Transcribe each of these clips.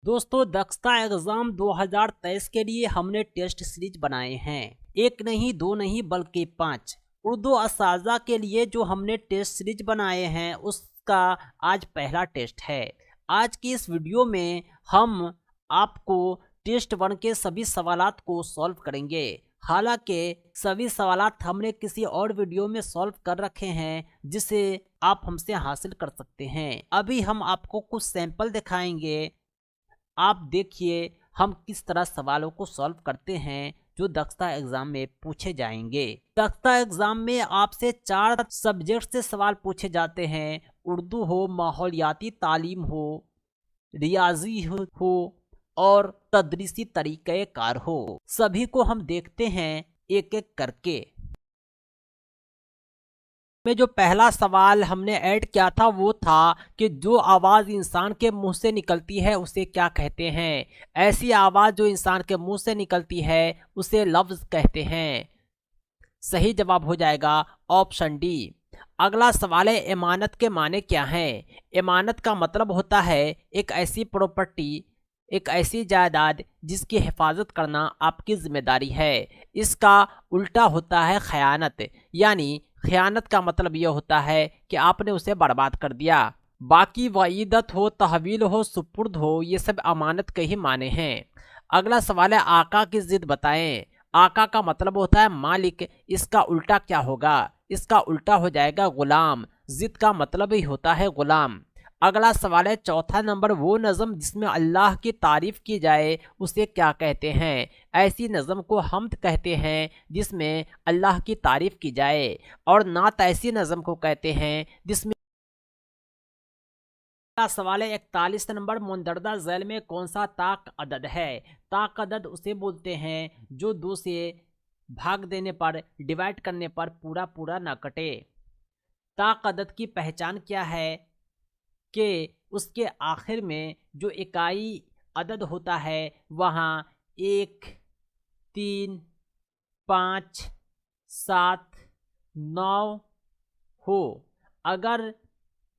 दोस्तों, दक्षता एग्जाम 2023 के लिए हमने टेस्ट सीरीज बनाए हैं। एक नहीं, दो नहीं, बल्कि 5। उर्दू असाजा के लिए जो हमने टेस्ट सीरीज बनाए हैं उसका आज पहला टेस्ट है। आज की इस वीडियो में हम आपको टेस्ट 1 के सभी सवालात को सॉल्व करेंगे। हालांकि सभी सवालात हमने किसी और वीडियो में सॉल्व कर रखे हैं जिसे आप हमसे हासिल कर सकते हैं। अभी हम आपको कुछ सैंपल दिखाएंगे। आप देखिए हम किस तरह सवालों को सॉल्व करते हैं जो दक्षता एग्जाम में पूछे जाएंगे। दक्षता एग्जाम में आपसे 4 सब्जेक्ट से सवाल पूछे जाते हैं। उर्दू हो, माहौलियाती तालीम हो, रियाजी हो और तदरीसी तरीक़े कार हो। सभी को हम देखते हैं एक एक करके। में जो पहला सवाल हमने ऐड किया था वो था कि जो आवाज़ इंसान के मुंह से निकलती है उसे क्या कहते हैं। ऐसी आवाज़ जो इंसान के मुंह से निकलती है उसे लफ्ज़ कहते हैं। सही जवाब हो जाएगा ऑप्शन डी। अगला सवाल है, इमानत के माने क्या हैं। इमानत का मतलब होता है एक ऐसी प्रॉपर्टी, एक ऐसी जायदाद जिसकी हिफाजत करना आपकी जिम्मेदारी है। इसका उल्टा होता है खयानत, यानी खयानत का मतलब यह होता है कि आपने उसे बर्बाद कर दिया। बाकी वईदत हो, तहवील हो, सुपुर्द हो, ये सब अमानत के ही माने हैं। अगला सवाल है, आका की जिद बताएं। आका का मतलब होता है मालिक, इसका उल्टा क्या होगा। इसका उल्टा हो जाएगा गुलाम। जिद का मतलब ही होता है गुलाम। अगला सवाल है, चौथा नंबर, वो नज़म जिसमें अल्लाह की तारीफ की जाए उसे क्या कहते हैं। ऐसी नज़म को हम्द कहते हैं जिसमें अल्लाह की तारीफ की जाए, और नात ऐसी नज़म को कहते हैं जिसमें। अगला सवाल है, 41 नंबर, मुंदरजा झैल में कौन सा ताक अदद है। ताक अदद उसे बोलते हैं जो 2 से भाग देने पर, डिवाइड करने पर पूरा पूरा ना कटे। ताक अदद की पहचान क्या है कि उसके आखिर में जो इकाई अदद होता है वहाँ 1, 3, 5, 7, 9 हो। अगर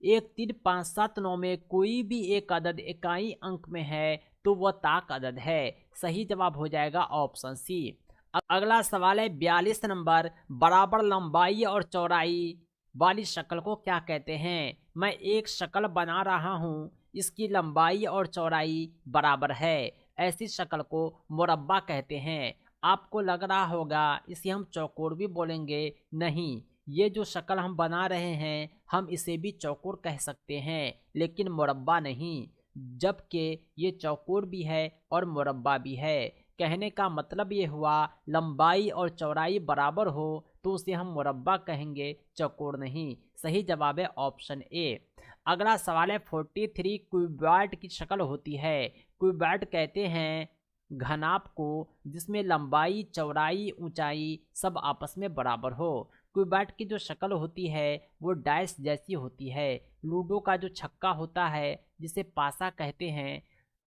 1, 3, 5, 7, 9 में कोई भी एक अदद इकाई अंक में है तो वह ताक अदद है। सही जवाब हो जाएगा ऑप्शन सी। अगला सवाल है, 42 नंबर, बराबर लंबाई और चौड़ाई वाली शक्ल को क्या कहते हैं। मैं एक शक्ल बना रहा हूँ, इसकी लंबाई और चौड़ाई बराबर है। ऐसी शक्ल को मुरब्बा कहते हैं। आपको लग रहा होगा इसे हम चौकोर भी बोलेंगे। नहीं, ये जो शक्ल हम बना रहे हैं हम इसे भी चौकोर कह सकते हैं, लेकिन मुरब्बा नहीं। जबकि ये चौकोर भी है और मुरब्बा भी है। कहने का मतलब ये हुआ, लंबाई और चौड़ाई बराबर हो तो उसे हम मुरब्बा कहेंगे, चौकोर नहीं। सही जवाब है ऑप्शन ए। अगला सवाल है, 43, क्यूबॉइड की शक्ल होती है। क्यूबॉइड कहते हैं घनाभ को जिसमें लंबाई, चौड़ाई, ऊंचाई सब आपस में बराबर हो। क्यूबॉइड की जो शक्ल होती है वो डाइस जैसी होती है। लूडो का जो छक्का होता है जिसे पासा कहते हैं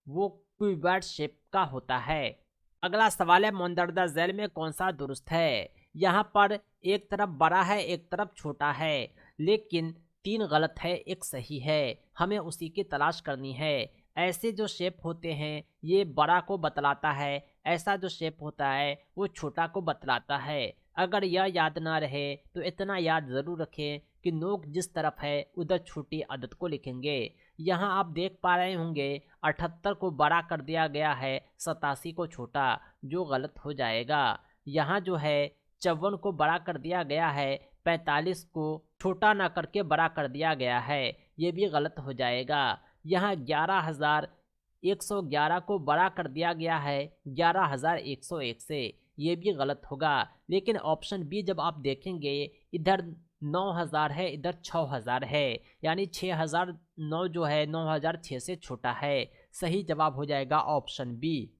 वो क्यूबॉइड शेप का होता है। अगला सवाल है, मुंदरजा झैल में कौन सा दुरुस्त है। यहाँ पर एक तरफ बड़ा है, एक तरफ छोटा है, लेकिन 3 गलत है, एक सही है। हमें उसी की तलाश करनी है। ऐसे जो शेप होते हैं ये बड़ा को बतलाता है, ऐसा जो शेप होता है वो छोटा को बतलाता है। अगर यह याद ना रहे तो इतना याद ज़रूर रखें कि नोक जिस तरफ है उधर छोटी अदद को लिखेंगे। यहाँ आप देख पा रहे होंगे 78 को बड़ा कर दिया गया है, 87 को छोटा, जो गलत हो जाएगा। यहाँ जो है 54 को बड़ा कर दिया गया है, 45 को छोटा ना करके बड़ा कर दिया गया है, ये भी गलत हो जाएगा। यहाँ 11,111 को बड़ा कर दिया गया है 11,101 से, ये भी गलत होगा। लेकिन ऑप्शन बी जब आप देखेंगे, इधर 9,000 है, इधर 6,000 है, यानी 6,009 जो है 9,006 से छोटा है। सही जवाब हो जाएगा ऑप्शन बी।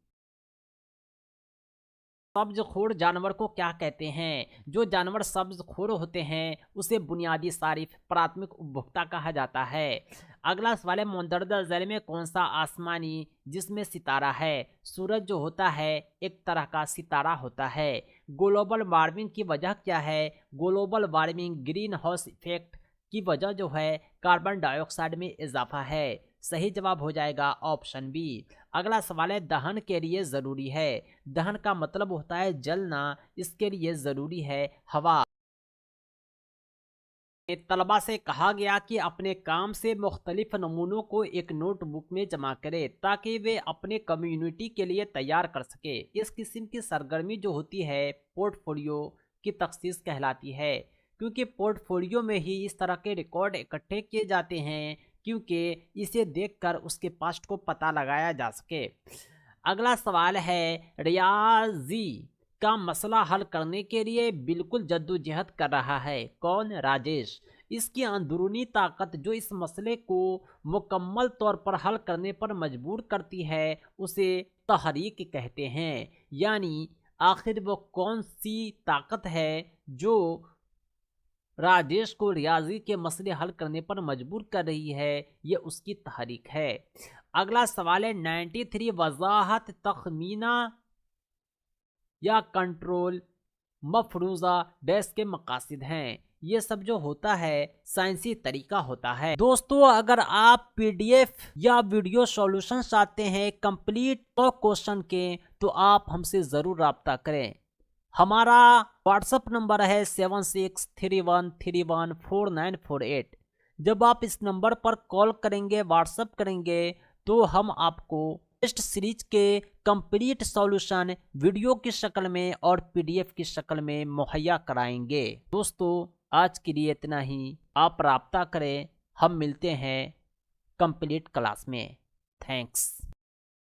सब्ज़खोर जानवर को क्या कहते हैं। जो जानवर सब्ज़खोर होते हैं उसे बुनियादी सारिफ, प्राथमिक उपभोक्ता कहा जाता है। अगला सवाल है, मुंदरजा झैल में कौन सा आसमानी जिसमें सितारा है। सूरज जो होता है एक तरह का सितारा होता है। ग्लोबल वार्मिंग की वजह क्या है। Global warming, green house effect की वजह जो है कार्बन डाइऑक्साइड में इजाफा है। सही जवाब हो जाएगा ऑप्शन बी। अगला सवाल है दहन के लिए ज़रूरी है। दहन का मतलब होता है जलना, इसके लिए ज़रूरी है हवा। तलबा से कहा गया कि अपने काम से मुख्तलिफ नमूनों को एक नोटबुक में जमा करें ताकि वे अपने कम्युनिटी के लिए तैयार कर सके। इस किस्म की सरगर्मी जो होती है पोर्टफोलियो की तखसीस कहलाती है, क्योंकि पोर्टफोलियो में ही इस तरह के रिकॉर्ड इकट्ठे किए जाते हैं क्योंकि इसे देखकर उसके पास्ट को पता लगाया जा सके। अगला सवाल है रियाजी का मसला हल करने के लिए बिल्कुल जद्दोजहद कर रहा है। कौन? राजेश। इसकी अंदरूनी ताकत जो इस मसले को मुकम्मल तौर पर हल करने पर मजबूर करती है उसे तहरीक कहते हैं। यानी आखिर वो कौन सी ताकत है जो राजेश को रियाजी के मसले हल करने पर मजबूर कर रही है? ये उसकी तहरीक है। अगला सवाल है 93 वजाहत तखमीना या कंट्रोल मफरूजा डैश के मकासद हैं। ये सब जो होता है साइंसी तरीका होता है। दोस्तों अगर आप पीडीएफ या वीडियो सॉल्यूशन चाहते हैं कंप्लीट 100 क्वेश्चन के तो आप हमसे ज़रूर राब्ता करें। हमारा व्हाट्सअप नंबर है 7631314948। जब आप इस नंबर पर कॉल करेंगे व्हाट्सअप करेंगे तो हम आपको टेस्ट सीरीज के कंप्लीट सॉल्यूशन वीडियो की शक्ल में और पीडीएफ की शक्ल में मुहैया कराएंगे। दोस्तों आज के लिए इतना ही। आप राब्ता करें, हम मिलते हैं कंप्लीट क्लास में। थैंक्स।